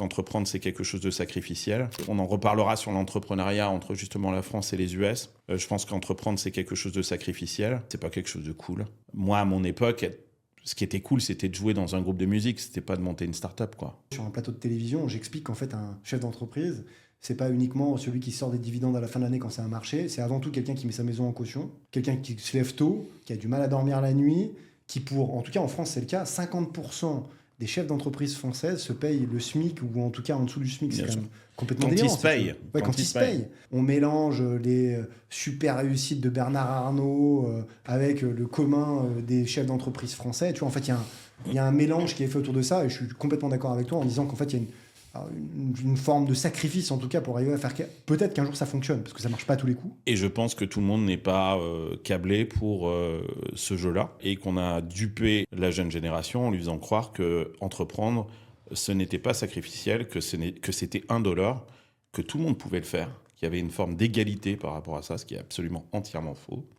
Entreprendre, c'est quelque chose de sacrificiel. On en reparlera sur l'entrepreneuriat entre justement la France et les US. Je pense qu'entreprendre, c'est quelque chose de sacrificiel. C'est pas quelque chose de cool. Moi, à mon époque, ce qui était cool, c'était de jouer dans un groupe de musique. C'était pas de monter une start-up, quoi. Sur un plateau de télévision, j'explique qu'en fait, un chef d'entreprise, c'est pas uniquement celui qui sort des dividendes à la fin de l'année quand c'est un marché. C'est avant tout quelqu'un qui met sa maison en caution, quelqu'un qui se lève tôt, qui a du mal à dormir la nuit, qui en tout cas en France c'est le cas, 50% des chefs d'entreprise françaises se payent le SMIC ou en tout cas en dessous du SMIC. C'est quand même complètement Quand délirant. ils se payent. Ouais, quand ils se payent. On mélange les super réussites de Bernard Arnault avec le commun des chefs d'entreprise français. Tu vois, en fait, il y a un mélange qui est fait autour de ça et je suis complètement d'accord avec toi en disant qu'en fait, il y a une forme de sacrifice en tout cas pour arriver à faire peut-être qu'un jour ça fonctionne parce que ça marche pas à tous les coups. Et je pense que tout le monde n'est pas câblé pour ce jeu-là et qu'on a dupé la jeune génération en lui faisant croire que entreprendre, ce n'était pas sacrificiel, que c'était indolore, que tout le monde pouvait le faire, qu'il y avait une forme d'égalité par rapport à ça, ce qui est absolument entièrement faux.